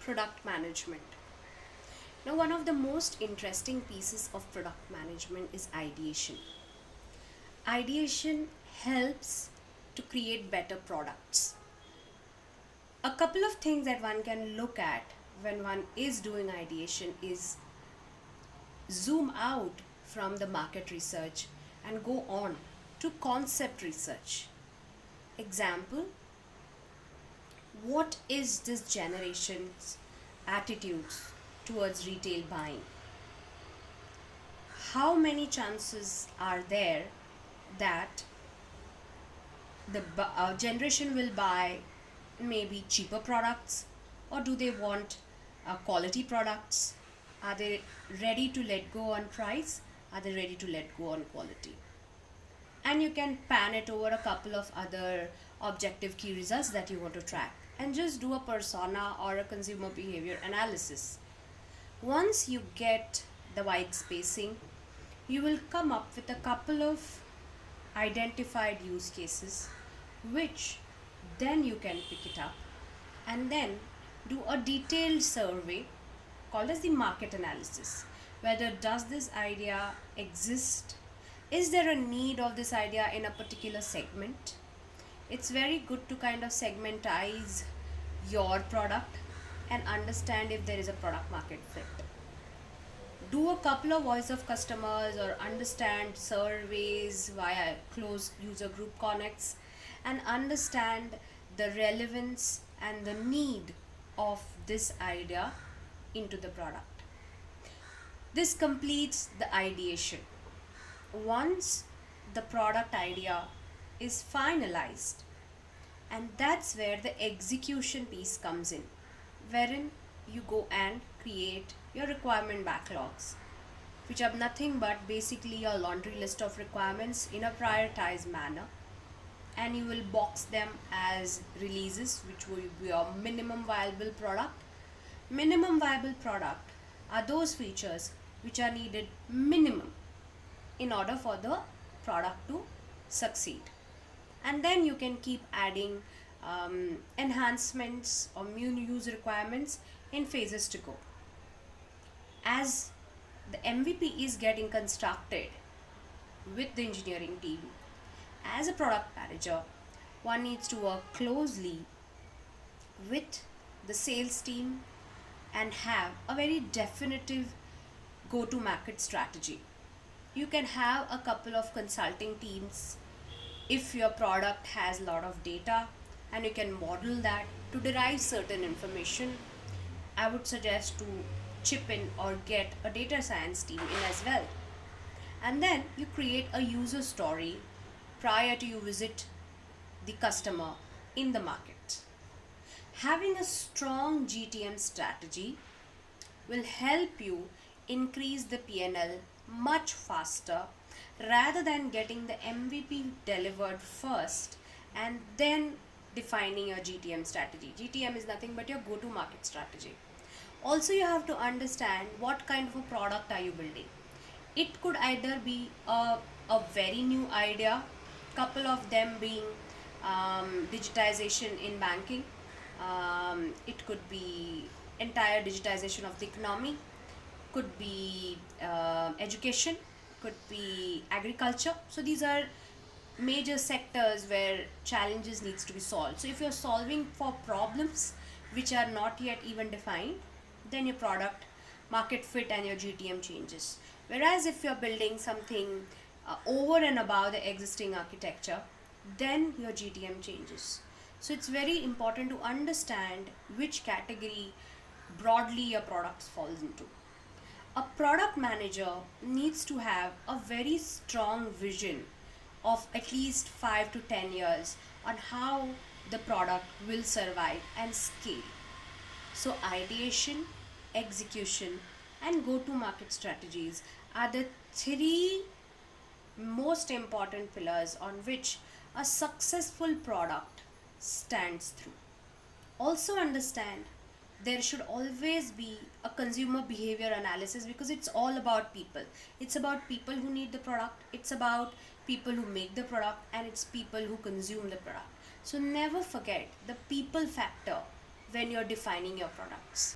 Product management. Now, one of the most interesting pieces of product management is ideation. Ideation helps to create better products. A couple of things that one can look at when one is doing ideation is zoom out from the market research and go on to concept research. Example, what is this generation's attitudes towards retail buying? How many chances are there that the generation will buy maybe cheaper products, or do they want quality products? Are they ready to let go on price? Are they ready to let go on quality? And you can pan it over a couple of other objective key results that you want to track and just do a persona or a consumer behavior analysis. Once you get the white spacing, you will come up with a couple of identified use cases which then you can pick it up and then do a detailed survey called as the market analysis. Whether does this idea exist? Is there a need of this idea in a particular segment? It's very good to kind of segmentize your product and understand if there is a product market fit. Do a couple of voice of customers or understand surveys via closed user group connects and understand the relevance and the need of this idea into the product. This completes the ideation. Once the product idea is finalized, and that's where the execution piece comes in, wherein you go and create your requirement backlogs, which are nothing but basically your laundry list of requirements in a prioritized manner, and you will box them as releases, which will be your minimum viable product. Minimum viable product are those features which are needed minimum in order for the product to succeed. And then you can keep adding enhancements or new use requirements in phases to go. As the MVP is getting constructed with the engineering team, as a product manager, one needs to work closely with the sales team and have a very definitive go to market strategy. You can have a couple of consulting teams if your product has a lot of data and you can model that to derive certain information. I would suggest to chip in or get a data science team in as well. And then you create a user story prior to you visit the customer in the market. Having a strong GTM strategy will help you increase the PNL much faster rather than getting the MVP delivered first and then defining your GTM strategy. GTM is nothing but your go to market strategy. Also, you have to understand what kind of a product are you building. It could either be a very new idea, couple of them being digitization in banking. It could be entire digitization of the economy, could be education, could be agriculture. So these are major sectors where challenges needs to be solved. So if you're solving for problems which are not yet even defined, then your product market fit and your GTM changes. Whereas if you're building something over and above the existing architecture, then your GTM changes. So it's very important to understand which category broadly your products falls into. A product manager needs to have a very strong vision of at least 5 to 10 years on how the product will survive and scale. So ideation, execution, and go to market strategies are the three most important pillars on which a successful product stands through. Also understand there should always be a consumer behavior analysis because it's all about people. It's about people who need the product, it's about people who make the product, and it's people who consume the product. So never forget the people factor when you're defining your products.